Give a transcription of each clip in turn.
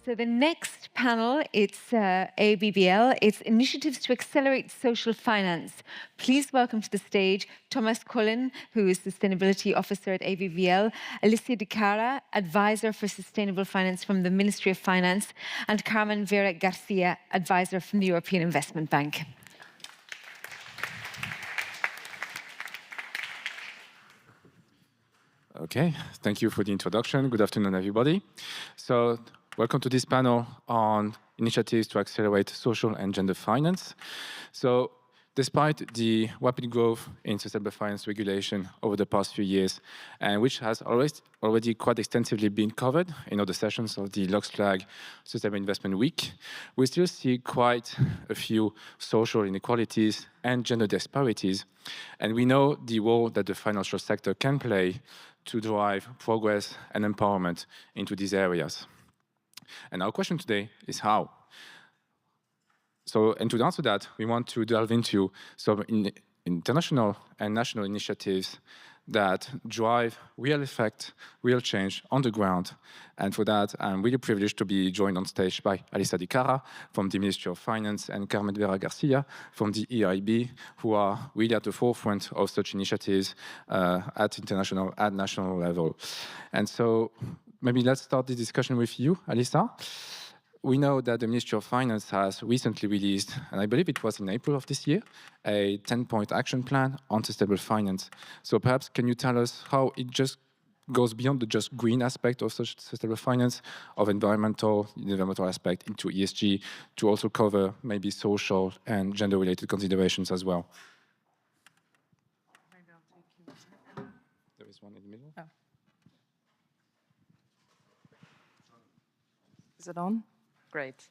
So the next panel, it's ABBL. It's Initiatives to Accelerate Social Finance. Please welcome to the stage Thomas Collin, who is Sustainability Officer at ABBL, Alicia Di Cara, Advisor for Sustainable Finance from the Ministry of Finance, and Carmen Vera Garcia, Advisor from the European Investment Bank. Okay, thank you for the introduction. Good afternoon, everybody. So, welcome to this panel on initiatives to accelerate social and gender finance. So, despite the rapid growth in sustainable finance regulation over the past few years, and which has already quite extensively been covered in other sessions of the LSIW Sustainable Investment Week, we still see quite a few social inequalities and gender disparities. And we know the role that the financial sector can play to drive progress and empowerment into these areas. And our question today is how? So, and to answer that, we want to delve into some international and national initiatives that drive real effect, real change on the ground. And for that, I'm really privileged to be joined on stage by Alicia Di Cara from the Ministry of Finance and Carmen Vera Garcia from the EIB, who are really at the forefront of such initiatives at international and national level. And so maybe let's start the discussion with you, Alicia. We know that the Ministry of Finance has recently released, and I believe it was in April of this year, a 10-point action plan on sustainable finance. So perhaps can you tell us how it just goes beyond the just green aspect of such sustainable finance, of environmental aspect into ESG, to also cover maybe social and gender-related considerations as well? Maybe I'll take you. There is one in the middle. Oh. Is it on? Great.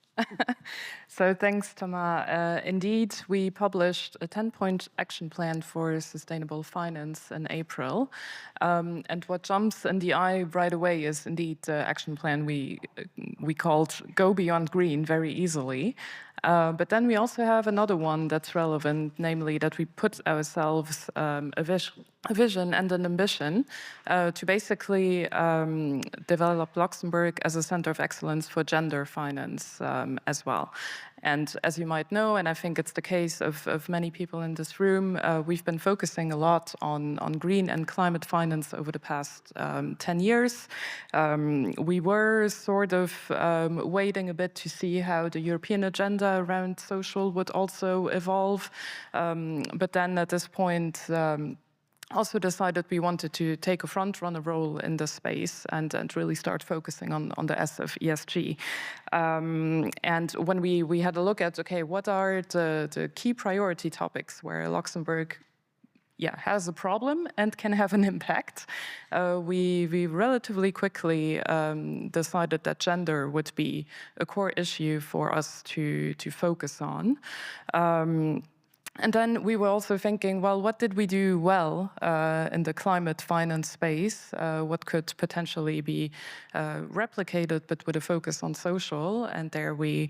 So thanks, Thomas. Indeed, we published a 10-point action plan for sustainable finance in April. And what jumps in the eye right away is indeed the action plan we called Go Beyond Green very easily. But then we also have another one that's relevant, namely that we put ourselves a vision and an ambition to basically develop Luxembourg as a center of excellence for gender finance as well. And as you might know, and I think it's the case of many people in this room, we've been focusing a lot on green and climate finance over the past 10 years. We were sort of waiting a bit to see how the European agenda around social would also evolve. But then at this point, also decided we wanted to take a front-runner role in this space and really start focusing on the S of ESG. And when we had a look at, okay, what are the key priority topics where Luxembourg has a problem and can have an impact, we relatively quickly decided that gender would be a core issue for us to focus on. And then we were also thinking, well, what did we do well in the climate finance space? What could potentially be replicated, but with a focus on social? And there we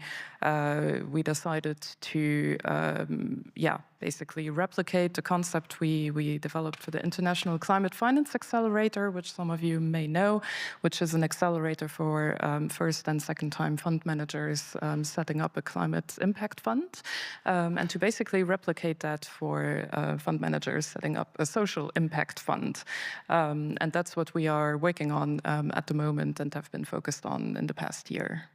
decided to, basically replicate the concept we developed for the International Climate Finance Accelerator, which some of you may know, which is an accelerator for first and second-time fund managers setting up a climate impact fund, and to basically replicate that for fund managers setting up a social impact fund. And that's what we are working on at the moment and have been focused on in the past year.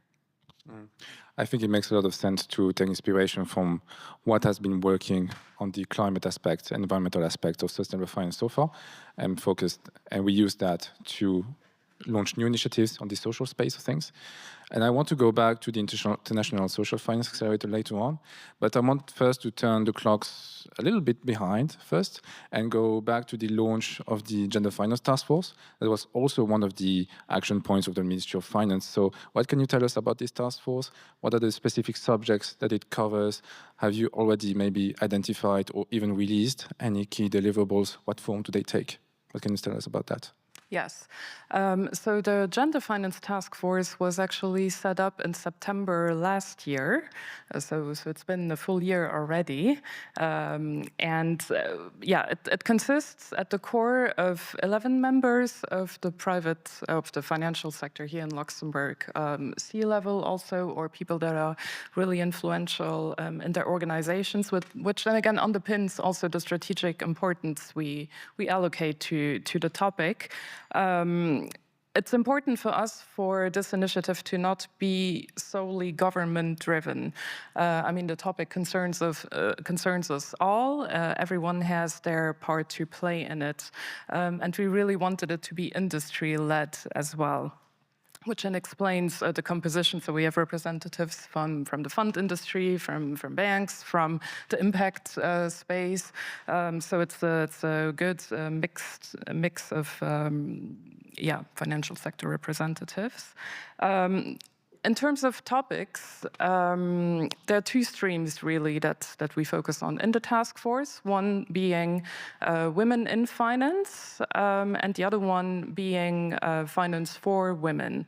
I think it makes a lot of sense to take inspiration from what has been working on the climate aspect, environmental aspect of sustainable finance so far, and we use that to launch new initiatives on the social space of things. And I want to go back to the International Social Finance Accelerator later on, but I want first to turn the clocks a little bit behind first and go back to the launch of the Gender Finance Task Force. That was also one of the action points of the Ministry of Finance. So what can you tell us about this task force? What are the specific subjects that it covers? Have you already maybe identified or even released any key deliverables? What form do they take? What can you tell us about that? Yes. So the Gender Finance Task Force was actually set up in September last year. So it's been a full year already. It consists at the core of 11 members of the financial sector here in Luxembourg, C-level also, or people that are really influential in their organizations, which then again underpins also the strategic importance we allocate to the topic. It's important for us for this initiative to not be solely government-driven. I mean, the topic concerns us all. Everyone has their part to play in it, and we really wanted it to be industry-led as well, which then explains the composition. So we have representatives from the fund industry, from banks, from the impact space. So it's a good mix of financial sector representatives. In terms of topics, there are two streams really that we focus on in the task force. One being women in finance, and the other one being finance for women.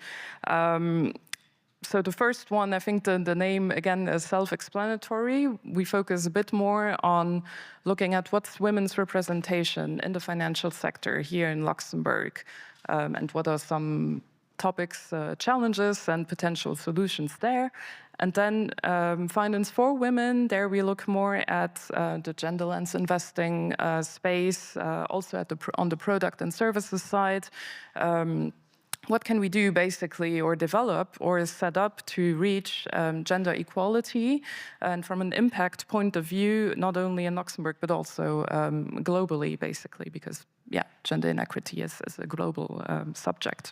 So the first one, I think the name, again, is self-explanatory. We focus a bit more on looking at what's women's representation in the financial sector here in Luxembourg, and what are some topics, challenges, and potential solutions there. And then finance for women, there we look more at the gender lens investing space, also on the product and services side. What can we do basically, or develop, or set up to reach gender equality, and from an impact point of view, not only in Luxembourg, but also globally, basically, because gender inequity is a global subject.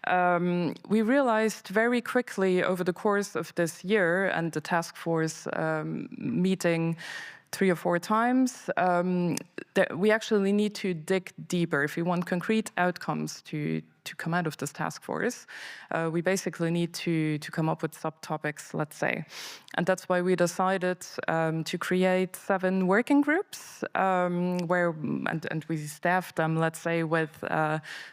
We realized very quickly over the course of this year and the task force meeting 3 or 4 times, that we actually need to dig deeper. If we want concrete outcomes to come out of this task force, we basically need to come up with subtopics, let's say. And that's why we decided to create 7 working groups, and we staffed them, let's say, with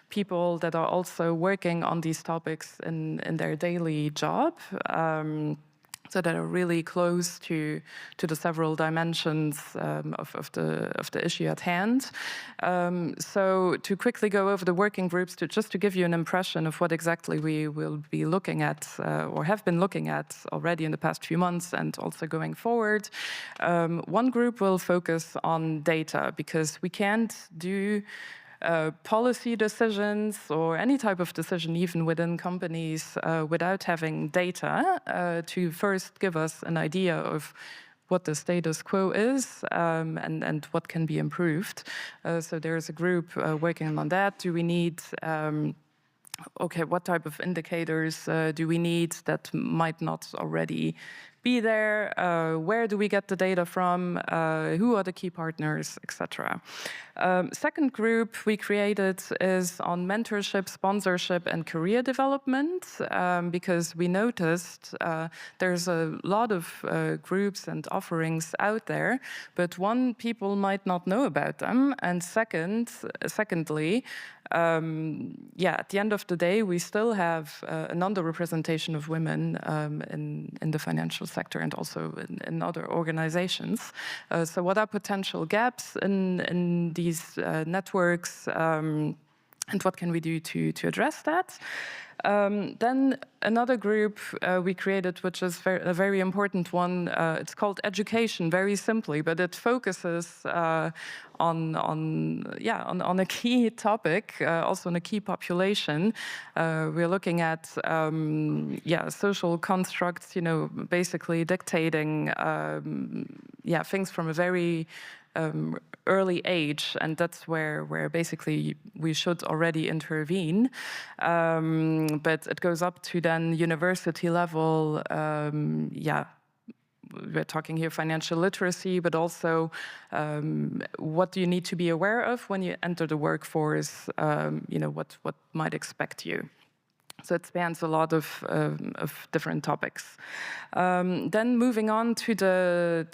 people that are also working on these topics in their daily job. So that are really close to the several dimensions of the issue at hand. So to quickly go over the working groups, just to give you an impression of what exactly we will be looking at, or have been looking at already in the past few months and also going forward. One group will focus on data, because we can't do policy decisions or any type of decision, even within companies, without having data to first give us an idea of what the status quo is and what can be improved. So there's a group working on that. Do we need what type of indicators do we need that might not already be there? Where do we get the data from? Who are the key partners, etc. Second group we created is on mentorship, sponsorship, and career development, because we noticed there's a lot of groups and offerings out there, but one, people might not know about them, and secondly, at the end of the day, we still have an underrepresentation of women in the financial sector and also in other organizations. So what are potential gaps in these networks, and what can we do to address that? Then another group we created, which is a very important one. It's called education, very simply, but it focuses on a key topic, also on a key population. We're looking at social constructs, basically dictating things from a very early age, and that's where basically we should already intervene. But it goes up to then university level. We're talking here financial literacy, but also what do you need to be aware of when you enter the workforce? What might expect you. So it spans a lot of different topics. Then moving on to the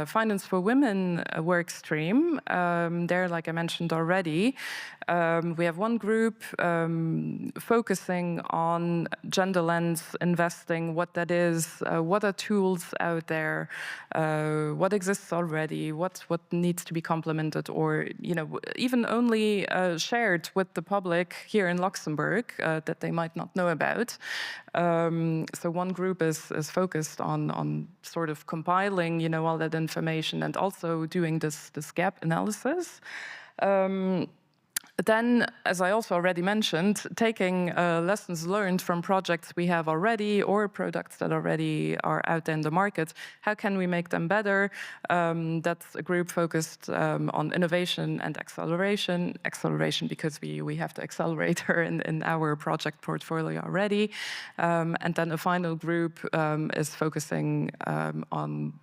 Finance for Women work stream. There, like I mentioned already, we have one group focusing on gender lens investing, what that is, what are tools out there, what exists already, what needs to be complemented, or even only shared with the public here in Luxembourg that they might not know about. So one group is focused on sort of compiling all that information and also doing this gap analysis. Then, as I also already mentioned, taking lessons learned from projects we have already or products that already are out in the market, how can we make them better? That's a group focused on innovation and acceleration. Acceleration because we have the accelerator in our project portfolio already. And then a final group is focusing on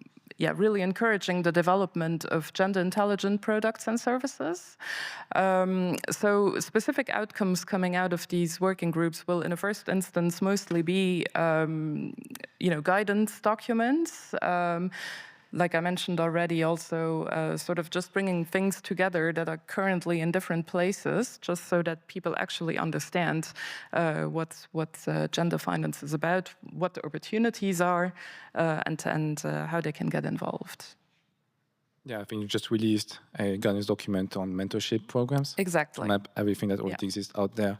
really encouraging the development of gender-intelligent products and services. So specific outcomes coming out of these working groups will, in the first instance, mostly be, guidance documents. Like I mentioned already, also sort of just bringing things together that are currently in different places, just so that people actually understand what gender finance is about, what the opportunities are, and how they can get involved. Yeah, I think you just released a guidance document on mentorship programs. Exactly. To map everything that already exists out there.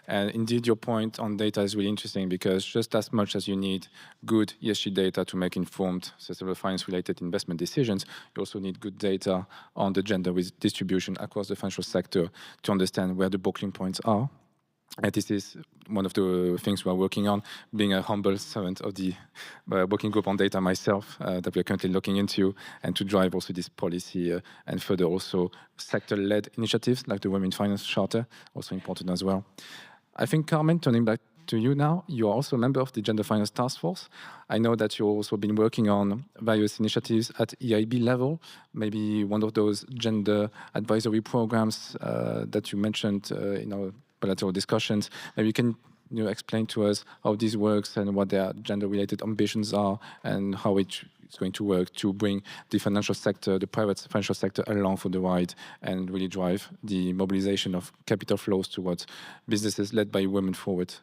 And indeed, your point on data is really interesting because just as much as you need good ESG data to make informed sustainable finance-related investment decisions, you also need good data on the gender distribution across the financial sector to understand where the bottling points are. And this is one of the things we're working on, being a humble servant of the working group on data myself that we're currently looking into, and to drive also this policy and further also sector-led initiatives like the Women in Finance Charter, also important as well. I think, Carmen, turning back to you now, you are also a member of the Gender Finance Task Force. I know that you've also been working on various initiatives at EIB level, maybe one of those gender advisory programs that you mentioned in our bilateral discussions. Maybe you can explain to us how this works and what their gender-related ambitions are and how it's going to work to bring the financial sector, the private financial sector along for the ride and really drive the mobilization of capital flows towards businesses led by women forward.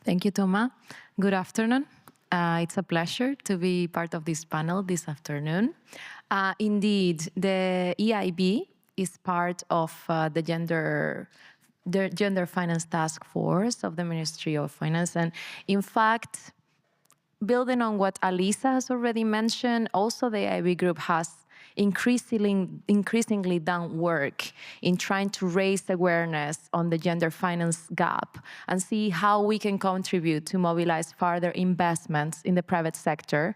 Thank you, Thomas. Good afternoon. It's a pleasure to be part of this panel this afternoon. Indeed, the EIB is part of the Gender Finance Task Force of the Ministry of Finance. And in fact, building on what Alisa has already mentioned, also the EIB group has increasingly done work in trying to raise awareness on the gender finance gap and see how we can contribute to mobilize further investments in the private sector,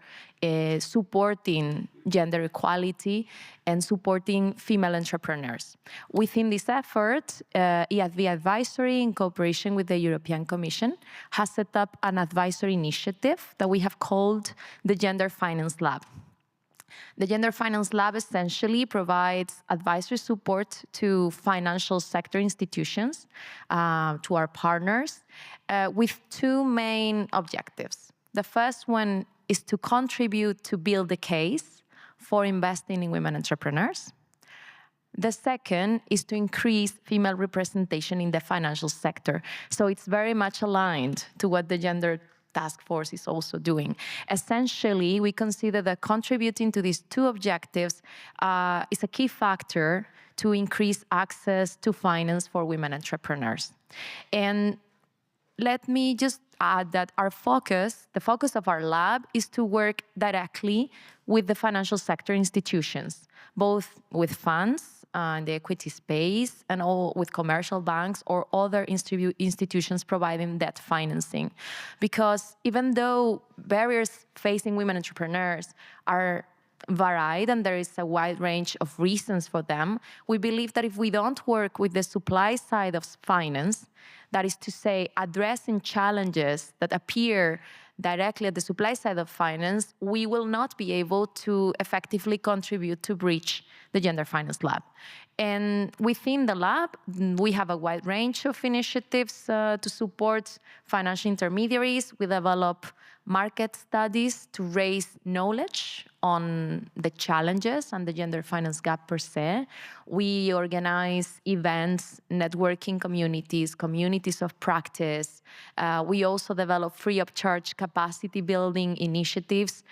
supporting gender equality and supporting female entrepreneurs. Within this effort, EIB Advisory, in cooperation with the European Commission, has set up an advisory initiative that we have called the Gender Finance Lab. The Gender Finance Lab essentially provides advisory support to financial sector institutions, to our partners, with two main objectives. The first one is to contribute to build the case for investing in women entrepreneurs. The second is to increase female representation in the financial sector. So it's very much aligned to what the Gender Task Force is also doing. Essentially, we consider that contributing to these two objectives is a key factor to increase access to finance for women entrepreneurs. And let me just add that our focus, the focus of our lab, is to work directly with the financial sector institutions, both with funds in the equity space and all with commercial banks or other institutions providing debt financing. Because even though barriers facing women entrepreneurs are varied and there is a wide range of reasons for them, we believe that if we don't work with the supply side of finance, that is to say, addressing challenges that appear directly at the supply side of finance, we will not be able to effectively contribute to bridge the Gender Finance Lab. And within the lab, we have a wide range of initiatives to support financial intermediaries. We develop market studies to raise knowledge on the challenges and the gender finance gap per se. We organize events, networking communities, communities of practice. We also develop free of charge capacity building initiatives.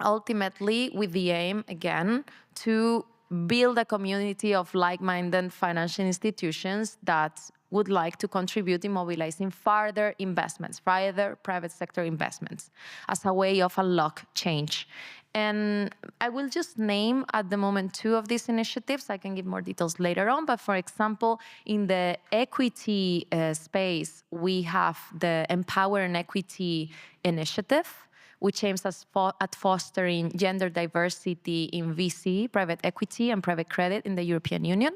Ultimately, with the aim, again, to build a community of like-minded financial institutions that would like to contribute in mobilizing further investments, further private sector investments, as a way of unlock change. And I will just name at the moment 2 of these initiatives. I can give more details later on. But for example, in the equity space, we have the Empower and Equity initiative, which aims at fostering gender diversity in VC, private equity, and private credit in the European Union.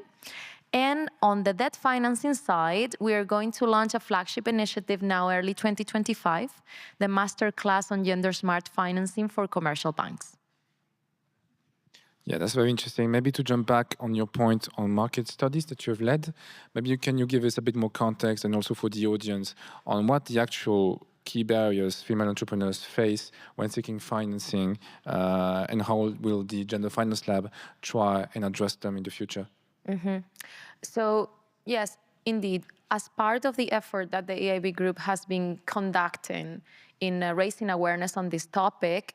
And on the debt financing side, we are going to launch a flagship initiative now, early 2025, the Masterclass on Gender Smart Financing for Commercial Banks. Yeah, that's very interesting. Maybe to jump back on your point on market studies that you've led, maybe can you give us a bit more context, and also for the audience, on what the actual key barriers female entrepreneurs face when seeking financing, and how will the Gender Finance Lab try and address them in the future? So yes, indeed, as part of the effort that the EIB group has been conducting in raising awareness on this topic,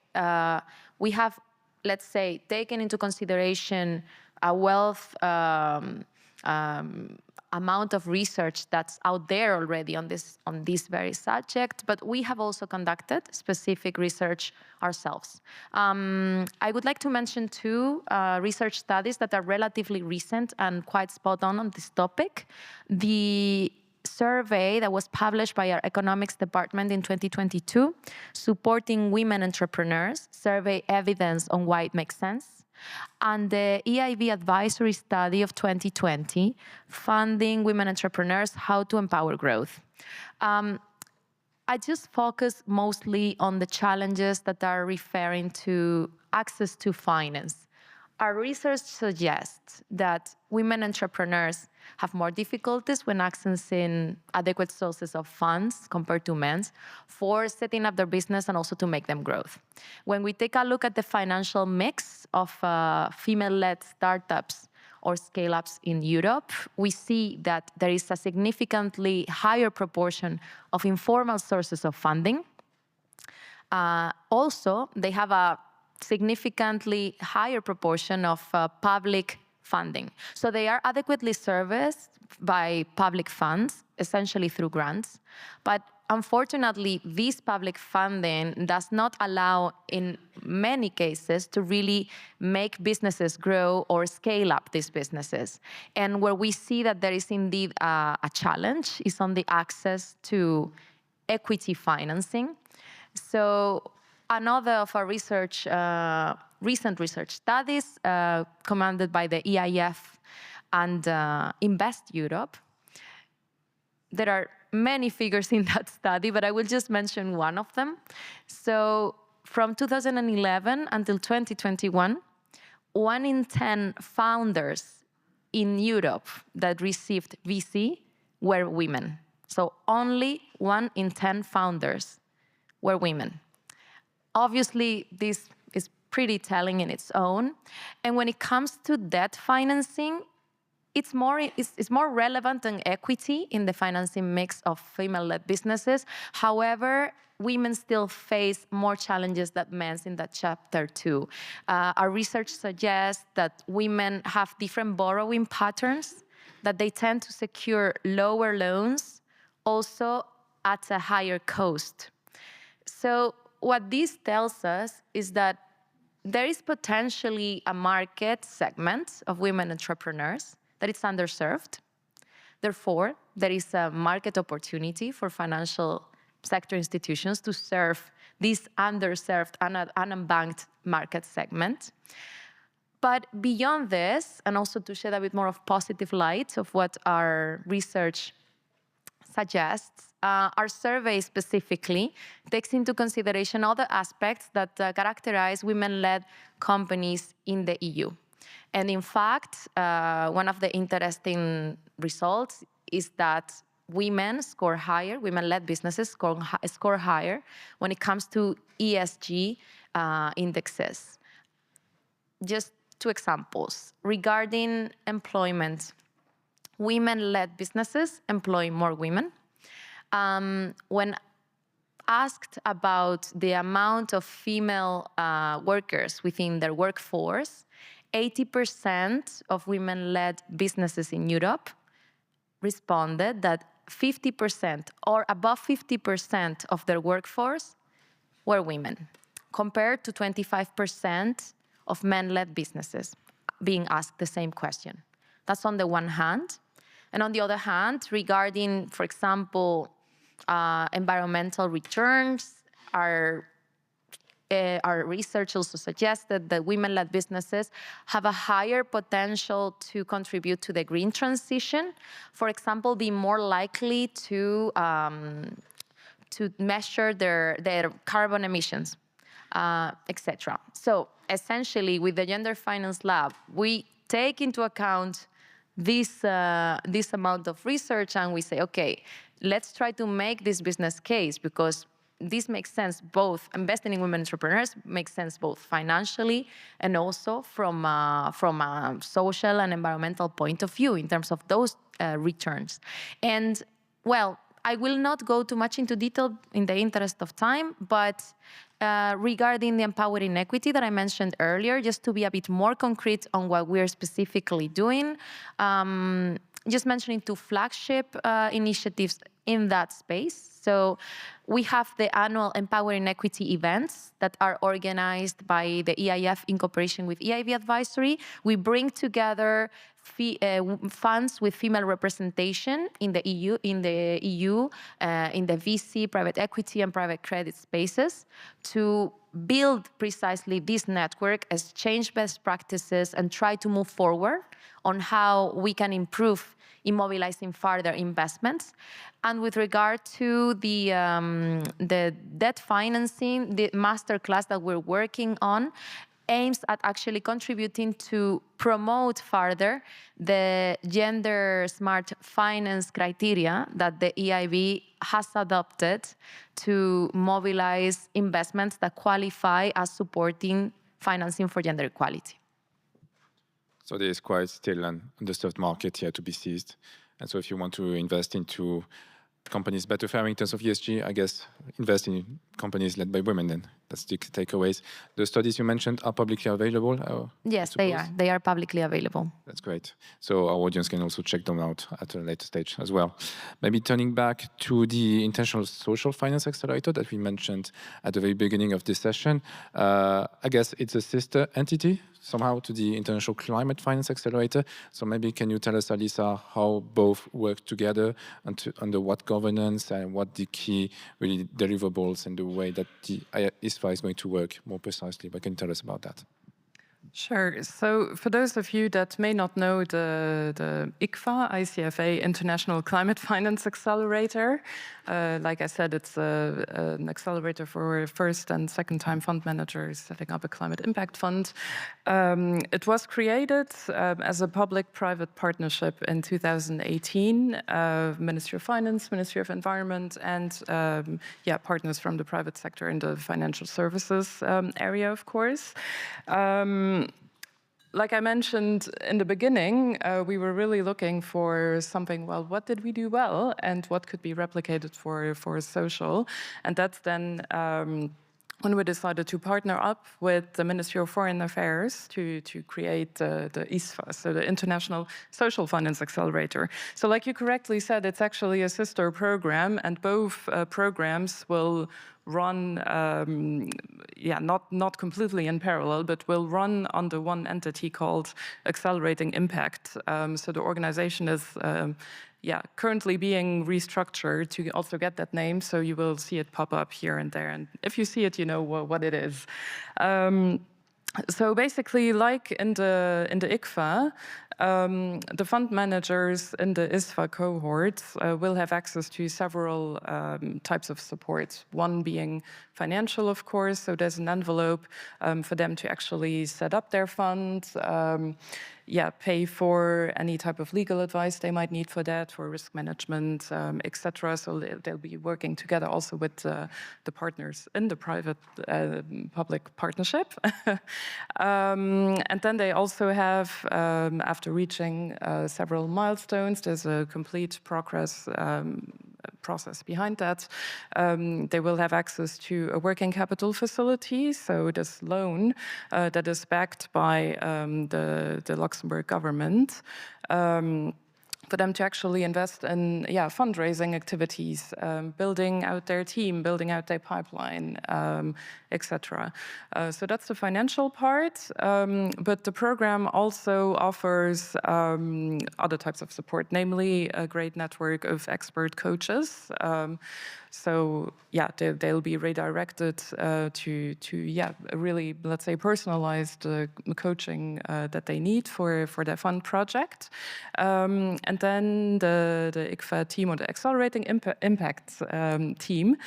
we have, let's say, taken into consideration a wealth amount of research that's out there already on this very subject, but we have also conducted specific research ourselves. I would like to mention 2 research studies that are relatively recent and quite spot on this topic. The survey that was published by our economics department in 2022, Supporting Women Entrepreneurs, Survey Evidence on Why It Makes Sense, and the EIB advisory study of 2020, Funding Women Entrepreneurs, How to Empower Growth. I just focus mostly on the challenges that are referring to access to finance. Our research suggests that women entrepreneurs have more difficulties when accessing adequate sources of funds compared to men for setting up their business and also to make them grow. When we take a look at the financial mix of female-led startups or scale-ups in Europe, we see that there is a significantly higher proportion of informal sources of funding. Also, they have a significantly higher proportion of public funding. So they are adequately serviced by public funds, essentially through grants. But unfortunately, this public funding does not allow, in many cases, to really make businesses grow or scale up these businesses. And where we see that there is indeed a challenge is on the access to equity financing. So another of our research, recent research studies commanded by the EIF and Invest Europe. There are many figures in that study, but I will just mention one of them. So from 2011 until 2021, 1 in 10 founders in Europe that received VC were women. So only 1 in 10 founders were women. Obviously, this is pretty telling in its own. And when it comes to debt financing, it's more relevant than equity in the financing mix of female-led businesses. However, women still face more challenges than men in that chapter too. Our research suggests that women have different borrowing patterns, that they tend to secure lower loans, also at a higher cost. So what this tells us is that there is potentially a market segment of women entrepreneurs that is underserved. Therefore, there is a market opportunity for financial sector institutions to serve this underserved and unbanked market segment. But beyond this, and also to shed a bit more of positive light of what our research suggests, our survey specifically takes into consideration other aspects that characterize women-led companies in the EU. And in fact, one of the interesting results is that women score higher, women-led businesses score higher when it comes to ESG indexes. Just 2 examples. Regarding employment, women-led businesses employ more women. When asked about the amount of female workers within their workforce, 80% of women-led businesses in Europe responded that 50% or above 50% of their workforce were women, compared to 25% of men-led businesses being asked the same question. That's on the one hand. And on the other hand, regarding, for example, environmental returns, our research also suggested that women-led businesses have a higher potential to contribute to the green transition. For example, be more likely to measure their carbon emissions, etc. So essentially, with the Gender Finance Lab, we take into account this amount of research and we say, okay, let's try to make this business case, because this makes sense both, investing in women entrepreneurs makes sense both financially and also from a social and environmental point of view in terms of those returns. And well, I will not go too much into detail in the interest of time, but regarding the empowering equity that I mentioned earlier, just to be a bit more concrete on what we're specifically doing, just mentioning 2 flagship initiatives in that space. So we have the annual Empowering Equity events that are organized by the EIF in cooperation with EIB Advisory. We bring together funds with female representation in the EU, in the VC, private equity, and private credit spaces to build precisely this network, exchange best practices, and try to move forward on how we can improve in mobilizing further investments. And with regard to the debt financing, the masterclass that we're working on aims at actually contributing to promote further the gender smart finance criteria that the EIB has adopted to mobilize investments that qualify as supporting financing for gender equality. So there is quite still an underserved market here to be seized. And so if you want to invest into companies better faring in terms of ESG, I guess invest in companies led by women then. That's the takeaways. The studies you mentioned are publicly available? Yes, they are. They are publicly available. That's great. So our audience can also check them out at a later stage as well. Maybe turning back to the International Social Finance Accelerator that we mentioned at the very beginning of this session. I guess it's a sister entity somehow to the International Climate Finance Accelerator. So maybe can you tell us, Alisa, how both work together and under what governance and what the key really deliverables and the way that the ISFA is going to work more precisely? But can you tell us about that? Sure. So for those of you that may not know the ICFA, ICFA International Climate Finance Accelerator, like I said, it's an accelerator for first and second time fund managers setting up a climate impact fund. It was created as a public-private partnership in 2018, Ministry of Finance, Ministry of Environment, and partners from the private sector in the financial services area, of course. Like I mentioned in the beginning, we were really looking for something, well, what did we do well and what could be replicated for social? And that's then when we decided to partner up with the Ministry of Foreign Affairs to create the ISFA, so the International Social Finance Accelerator. So like you correctly said, it's actually a sister program, and both programs will run, not completely in parallel, but will run under one entity called Accelerating Impact. So the organization is currently being restructured to also get that name, so you will see it pop up here and there. And if you see it, you know what it is. So basically, like in the ICFA, The fund managers in the ISFA cohort will have access to several types of support. One being financial, of course, so there's an envelope for them to actually set up their fund, pay for any type of legal advice they might need for that, for risk management, etc. So they'll be working together also with the partners in the private-public partnership. And then they also have, after reaching several milestones, there's a complete progress process behind that. They will have access to a working capital facility, so this loan that is backed by the Luxembourg government, for them to actually invest in fundraising activities, building out their team, building out their pipeline, etc. So that's the financial part, but the program also offers other types of support, namely a great network of expert coaches. So they'll be redirected to really, let's say, personalized coaching that they need for their fund project. And then the ICFA team, or the Accelerating Impact team,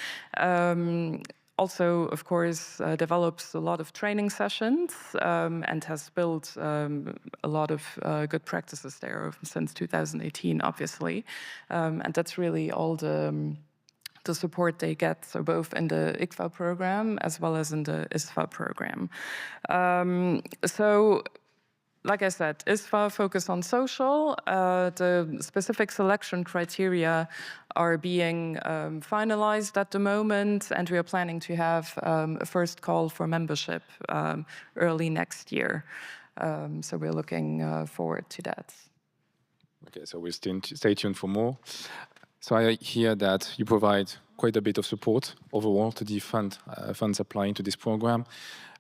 also, of course, develops a lot of training sessions and has built a lot of good practices there since 2018, obviously. And that's really all the support they get, so both in the ICFA program as well as in the ISFA program. So, like I said, ISFA focus on social. The specific selection criteria are being finalized at the moment, and we are planning to have a first call for membership early next year. So we're looking forward to that. Okay, so we'll stay tuned for more. So I hear that you provide quite a bit of support overall to the funds applying to this program.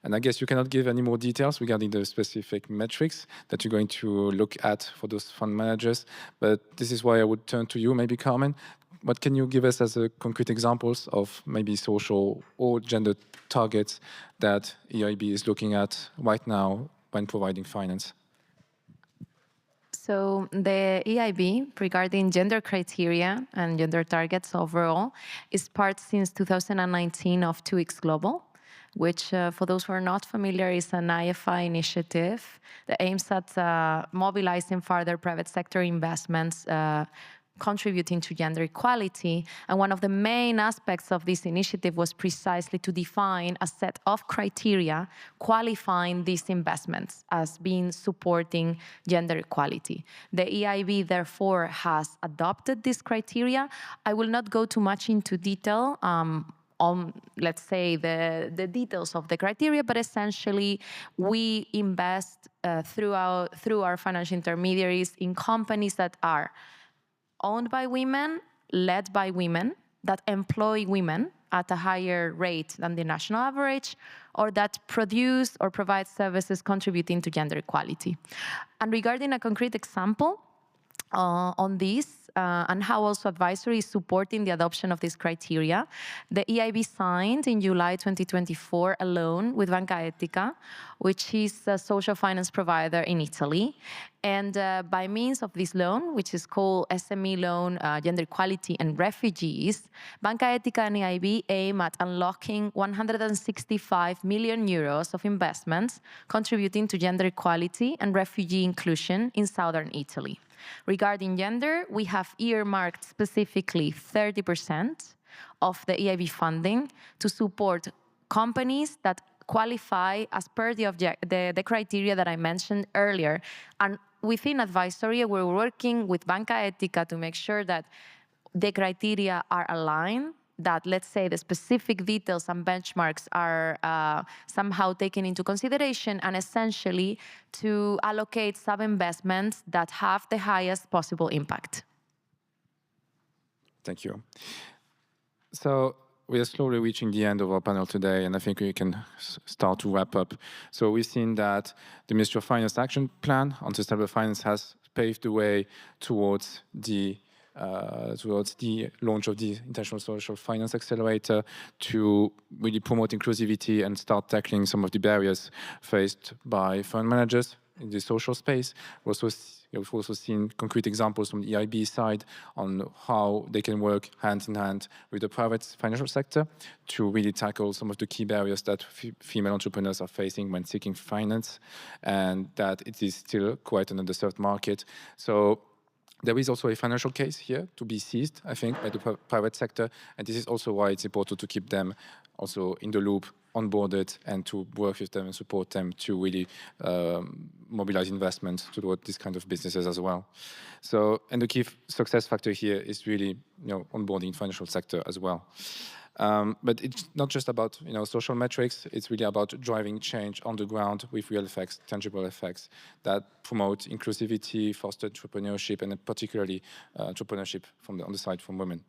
And I guess you cannot give any more details regarding the specific metrics that you're going to look at for those fund managers. But this is why I would turn to you, maybe Carmen. What can you give us as a concrete examples of maybe social or gender targets that EIB is looking at right now when providing finance? So the EIB, regarding gender criteria and gender targets overall, is part since 2019 of 2X Global, which, for those who are not familiar, is an IFI initiative that aims at mobilizing further private sector investments contributing to gender equality. And one of the main aspects of this initiative was precisely to define a set of criteria qualifying these investments as being supporting gender equality. The EIB, therefore, has adopted this criteria. I will not go too much into detail on, let's say, the details of the criteria, but essentially we invest through our financial intermediaries in companies that are owned by women, led by women, that employ women at a higher rate than the national average, or that produce or provide services contributing to gender equality. And regarding a concrete example on this, and how also advisory is supporting the adoption of this criteria, the EIB signed in July 2024 a loan with Banca Etica, which is a social finance provider in Italy. And by means of this loan, which is called SME Loan, Gender Equality and Refugees, Banca Etica and EIB aim at unlocking 165 million euros of investments contributing to gender equality and refugee inclusion in southern Italy. Regarding gender, we have earmarked specifically 30% of the EIB funding to support companies that qualify as per the criteria that I mentioned earlier. And within advisory, we're working with Banca Etica to make sure that the criteria are aligned, that, let's say, the specific details and benchmarks are somehow taken into consideration, and essentially to allocate sub-investments that have the highest possible impact. Thank you. So we are slowly reaching the end of our panel today, and I think we can start to wrap up. So we've seen that the Ministry of Finance Action Plan on Sustainable Finance has paved the way towards the launch of the International Social Finance Accelerator to really promote inclusivity and start tackling some of the barriers faced by fund managers in the social space. We also We've also seen concrete examples from the EIB side on how they can work hand in hand with the private financial sector to really tackle some of the key barriers that female entrepreneurs are facing when seeking finance, and that it is still quite an underserved market. So there is also a financial case here to be seized, I think, by the private sector, and this is also why it's important to keep them also in the loop, onboarded, and to work with them and support them to really mobilize investment toward this kind of businesses as well. So, and the key success factor here is really, onboarding financial sector as well. But it's not just about social metrics. It's really about driving change on the ground with real effects, tangible effects that promote inclusivity, foster entrepreneurship, and particularly entrepreneurship on the side from women.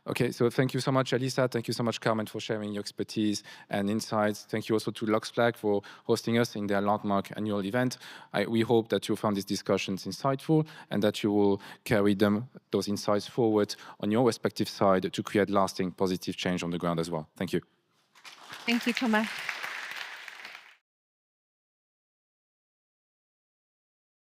Okay, so thank you so much, Elisa. Thank you so much, Carmen, for sharing your expertise and insights. Thank you also to LuxFlag for hosting us in their landmark annual event. We hope that you found these discussions insightful and that you will carry those insights forward on your respective side to create lasting positive change on the ground as well. Thank you. Thank you, Thomas.